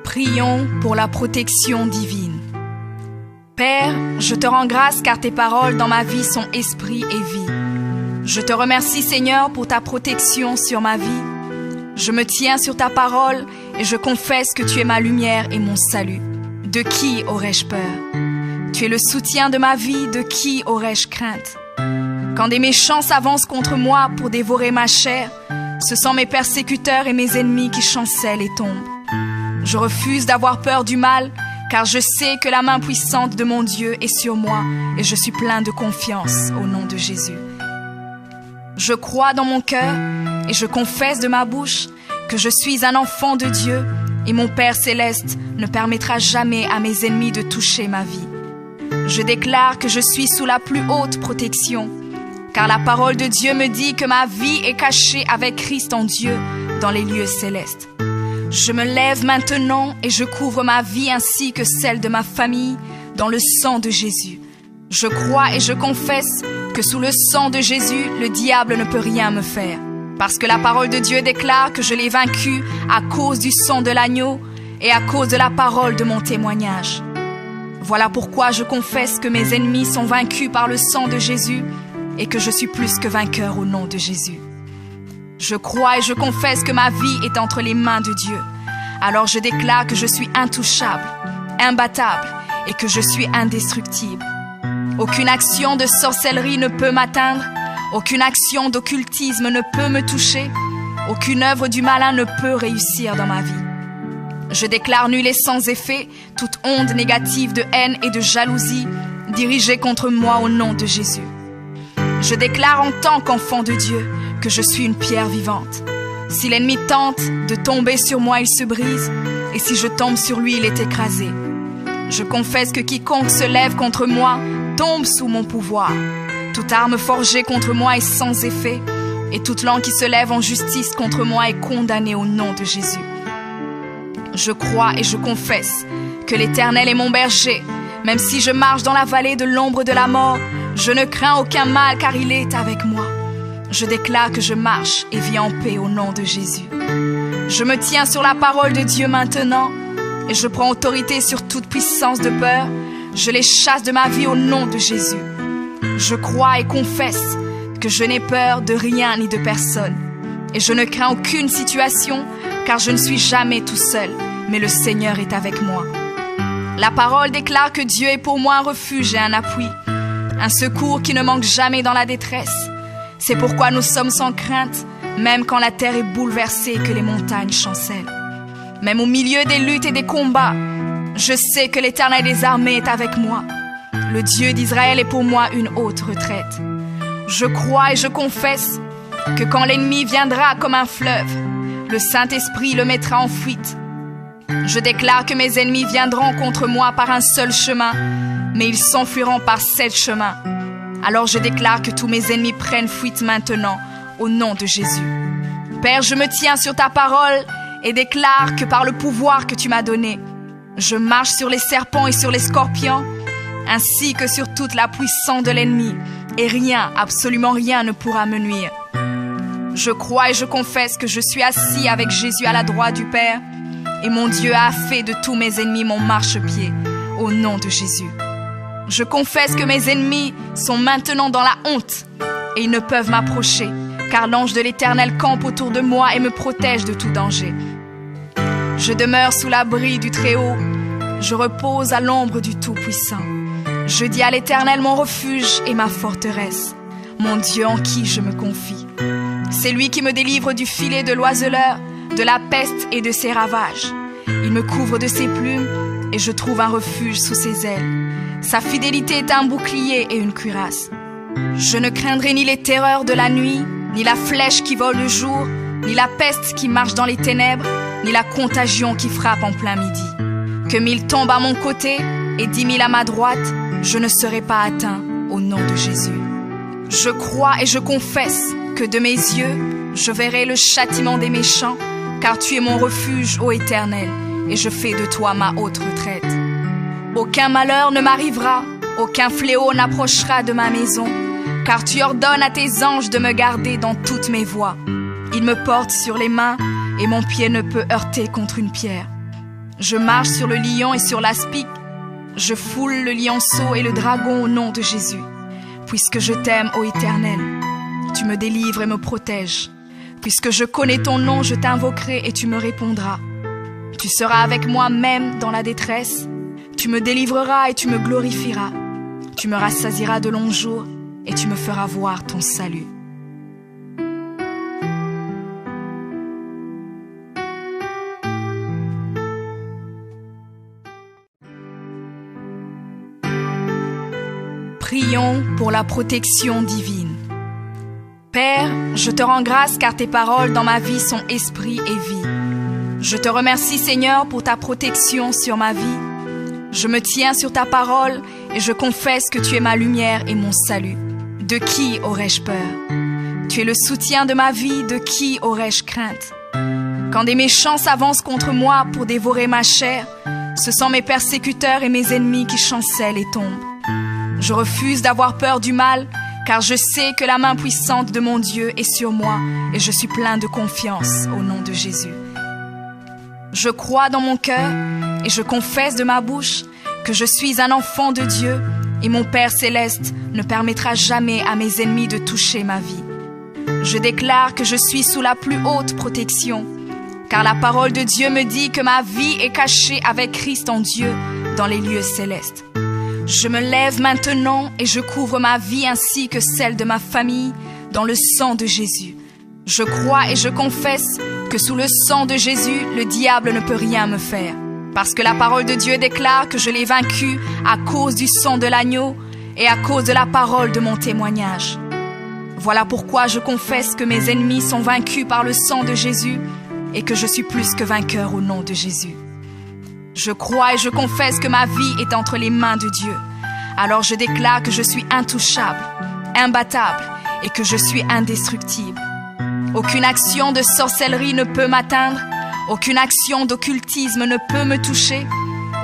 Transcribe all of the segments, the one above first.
Prions pour la protection divine. Père, je te rends grâce car tes paroles dans ma vie sont esprit et vie. Je te remercie Seigneur pour ta protection sur ma vie. Je me tiens sur ta parole et je confesse que tu es ma lumière et mon salut. De qui aurais-je peur? Tu es le soutien de ma vie, de qui aurais-je crainte? Quand des méchants s'avancent contre moi pour dévorer ma chair, ce sont mes persécuteurs et mes ennemis qui chancellent et tombent. Je refuse d'avoir peur du mal, car je sais que la main puissante de mon Dieu est sur moi et je suis plein de confiance au nom de Jésus. Je crois dans mon cœur et je confesse de ma bouche que je suis un enfant de Dieu et mon Père céleste ne permettra jamais à mes ennemis de toucher ma vie. Je déclare que je suis sous la plus haute protection, car la parole de Dieu me dit que ma vie est cachée avec Christ en Dieu dans les lieux célestes. Je me lève maintenant et je couvre ma vie ainsi que celle de ma famille dans le sang de Jésus. Je crois et je confesse que sous le sang de Jésus, le diable ne peut rien me faire. Parce que la parole de Dieu déclare que je l'ai vaincu à cause du sang de l'agneau et à cause de la parole de mon témoignage. Voilà pourquoi je confesse que mes ennemis sont vaincus par le sang de Jésus et que je suis plus que vainqueur au nom de Jésus. Je crois et je confesse que ma vie est entre les mains de Dieu. Alors je déclare que je suis intouchable, imbattable et que je suis indestructible. Aucune action de sorcellerie ne peut m'atteindre, aucune action d'occultisme ne peut me toucher, aucune œuvre du malin ne peut réussir dans ma vie. Je déclare nul et sans effet toute onde négative de haine et de jalousie dirigée contre moi au nom de Jésus. Je déclare en tant qu'enfant de Dieu que je suis une pierre vivante. Si l'ennemi tente de tomber sur moi, il se brise, et si je tombe sur lui, il est écrasé. Je confesse que quiconque se lève contre moi tombe sous mon pouvoir. Toute arme forgée contre moi est sans effet, et toute langue qui se lève en justice contre moi est condamnée au nom de Jésus. Je crois et je confesse que l'Éternel est mon berger. Même si je marche dans la vallée de l'ombre de la mort, je ne crains aucun mal car il est avec moi. Je déclare que je marche et vis en paix au nom de Jésus. Je me tiens sur la parole de Dieu maintenant et je prends autorité sur toute puissance de peur. Je les chasse de ma vie au nom de Jésus. Je crois et confesse que je n'ai peur de rien ni de personne. Et je ne crains aucune situation car je ne suis jamais tout seul, mais le Seigneur est avec moi. La parole déclare que Dieu est pour moi un refuge et un appui, un secours qui ne manque jamais dans la détresse. C'est pourquoi nous sommes sans crainte, même quand la terre est bouleversée et que les montagnes chancellent. Même au milieu des luttes et des combats, je sais que l'Éternel des armées est avec moi. Le Dieu d'Israël est pour moi une haute retraite. Je crois et je confesse que quand l'ennemi viendra comme un fleuve, le Saint-Esprit le mettra en fuite. Je déclare que mes ennemis viendront contre moi par un seul chemin, mais ils s'enfuiront par 7 chemins. Alors je déclare que tous mes ennemis prennent fuite maintenant, au nom de Jésus. Père, je me tiens sur ta parole et déclare que par le pouvoir que tu m'as donné, je marche sur les serpents et sur les scorpions, ainsi que sur toute la puissance de l'ennemi, et rien, absolument rien ne pourra me nuire. Je crois et je confesse que je suis assis avec Jésus à la droite du Père, et mon Dieu a fait de tous mes ennemis mon marchepied, au nom de Jésus. Je confesse que mes ennemis sont maintenant dans la honte, et ils ne peuvent m'approcher, car l'ange de l'Éternel campe autour de moi et me protège de tout danger. Je demeure sous l'abri du Très-Haut, je repose à l'ombre du Tout-Puissant. Je dis à l'Éternel mon refuge et ma forteresse, mon Dieu en qui je me confie. C'est lui qui me délivre du filet de l'oiseleur, de la peste et de ses ravages. Il me couvre de ses plumes et je trouve un refuge sous ses ailes. Sa fidélité est un bouclier et une cuirasse. Je ne craindrai ni les terreurs de la nuit, ni la flèche qui vole le jour, ni la peste qui marche dans les ténèbres, ni la contagion qui frappe en plein midi. Que 1000 tombent à mon côté et 10 000 à ma droite, je ne serai pas atteint au nom de Jésus. Je crois et je confesse que de mes yeux, je verrai le châtiment des méchants, car tu es mon refuge, ô Éternel, et je fais de toi ma haute retraite. Aucun malheur ne m'arrivera, aucun fléau n'approchera de ma maison, car tu ordonnes à tes anges de me garder dans toutes mes voies. Ils me portent sur les mains, et mon pied ne peut heurter contre une pierre. Je marche sur le lion et sur l'aspic. Je foule le lionceau et le dragon au nom de Jésus. Puisque je t'aime, ô Éternel, tu me délivres et me protèges. Puisque je connais ton nom, je t'invoquerai et tu me répondras. Tu seras avec moi même dans la détresse. Tu me délivreras et tu me glorifieras. Tu me rassasieras de longs jours et tu me feras voir ton salut. Prions pour la protection divine. Père, je te rends grâce car tes paroles dans ma vie sont esprit et vie. Je te remercie Seigneur pour ta protection sur ma vie. Je me tiens sur ta parole et je confesse que tu es ma lumière et mon salut. De qui aurais-je peur? Tu es le soutien de ma vie, de qui aurais-je crainte? Quand des méchants s'avancent contre moi pour dévorer ma chair, ce sont mes persécuteurs et mes ennemis qui chancellent et tombent. Je refuse d'avoir peur du mal, car je sais que la main puissante de mon Dieu est sur moi et je suis plein de confiance au nom de Jésus. Je crois dans mon cœur et je confesse de ma bouche que je suis un enfant de Dieu et mon Père céleste ne permettra jamais à mes ennemis de toucher ma vie. Je déclare que je suis sous la plus haute protection, car la parole de Dieu me dit que ma vie est cachée avec Christ en Dieu dans les lieux célestes. Je me lève maintenant et je couvre ma vie ainsi que celle de ma famille dans le sang de Jésus. Je crois et je confesse que sous le sang de Jésus, le diable ne peut rien me faire. Parce que la parole de Dieu déclare que je l'ai vaincu à cause du sang de l'agneau et à cause de la parole de mon témoignage. Voilà pourquoi je confesse que mes ennemis sont vaincus par le sang de Jésus et que je suis plus que vainqueur au nom de Jésus. Je crois et je confesse que ma vie est entre les mains de Dieu. Alors je déclare que je suis intouchable, imbattable et que je suis indestructible. Aucune action de sorcellerie ne peut m'atteindre, aucune action d'occultisme ne peut me toucher,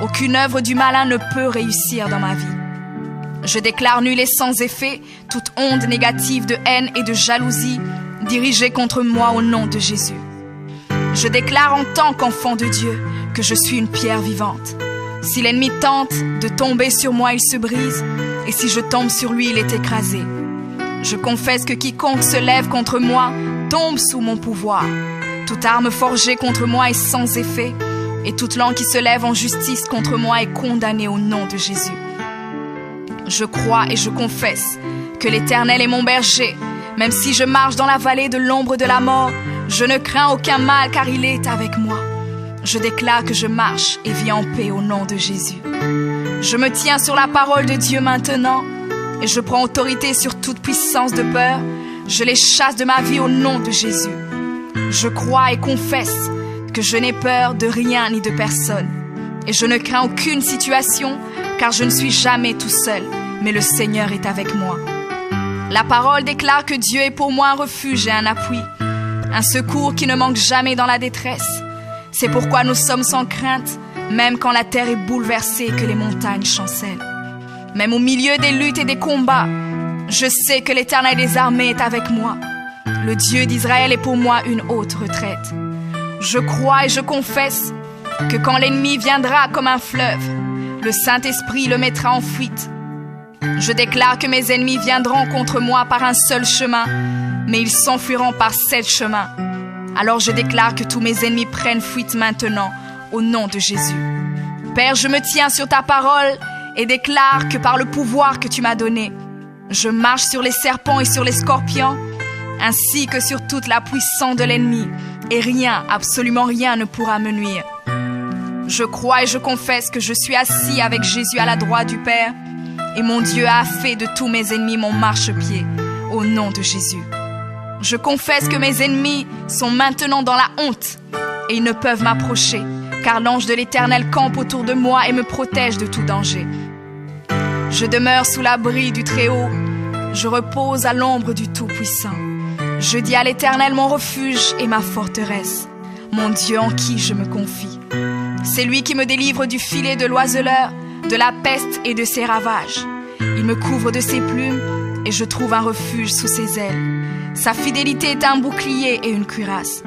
aucune œuvre du malin ne peut réussir dans ma vie. Je déclare nul et sans effet toute onde négative de haine et de jalousie dirigée contre moi au nom de Jésus. Je déclare en tant qu'enfant de Dieu que je suis une pierre vivante. Si l'ennemi tente de tomber sur moi, il se brise, et si je tombe sur lui, il est écrasé. Je confesse que quiconque se lève contre moi tombe sous mon pouvoir. Toute arme forgée contre moi est sans effet, et toute langue qui se lève en justice contre moi est condamnée au nom de Jésus. Je crois et je confesse que l'Éternel est mon berger. Même si je marche dans la vallée de l'ombre de la mort, je ne crains aucun mal car il est avec moi. Je déclare que je marche et vis en paix au nom de Jésus. Je me tiens sur la parole de Dieu maintenant et je prends autorité sur toute puissance de peur. Je les chasse de ma vie au nom de Jésus. Je crois et confesse que je n'ai peur de rien ni de personne. Et je ne crains aucune situation car je ne suis jamais tout seul, mais le Seigneur est avec moi. La parole déclare que Dieu est pour moi un refuge et un appui, un secours qui ne manque jamais dans la détresse. C'est pourquoi nous sommes sans crainte, même quand la terre est bouleversée et que les montagnes chancellent. Même au milieu des luttes et des combats, je sais que l'Éternel des armées est avec moi. Le Dieu d'Israël est pour moi une haute retraite. Je crois et je confesse que quand l'ennemi viendra comme un fleuve, le Saint-Esprit le mettra en fuite. Je déclare que mes ennemis viendront contre moi par un seul chemin, mais ils s'enfuiront par 7 chemins. Alors je déclare que tous mes ennemis prennent fuite maintenant, au nom de Jésus. Père, je me tiens sur ta parole et déclare que par le pouvoir que tu m'as donné, je marche sur les serpents et sur les scorpions, ainsi que sur toute la puissance de l'ennemi, et rien, absolument rien ne pourra me nuire. Je crois et je confesse que je suis assis avec Jésus à la droite du Père, et mon Dieu a fait de tous mes ennemis mon marchepied, au nom de Jésus. Je confesse que mes ennemis sont maintenant dans la honte, et ils ne peuvent m'approcher, car l'ange de l'Éternel campe autour de moi et me protège de tout danger. Je demeure sous l'abri du Très-Haut, je repose à l'ombre du Tout-Puissant. Je dis à l'Éternel mon refuge et ma forteresse, mon Dieu en qui je me confie. C'est lui qui me délivre du filet de l'oiseleur, de la peste et de ses ravages. Il me couvre de ses plumes et je trouve un refuge sous ses ailes. Sa fidélité est un bouclier et une cuirasse.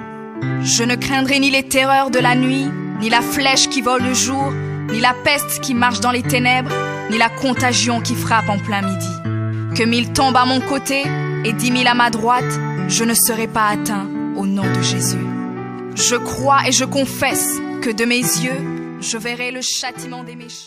Je ne craindrai ni les terreurs de la nuit, ni la flèche qui vole le jour, ni la peste qui marche dans les ténèbres, ni la contagion qui frappe en plein midi. Que 1000 tombent à mon côté et 10 000 à ma droite, je ne serai pas atteint au nom de Jésus. Je crois et je confesse que de mes yeux, je verrai le châtiment des méchants.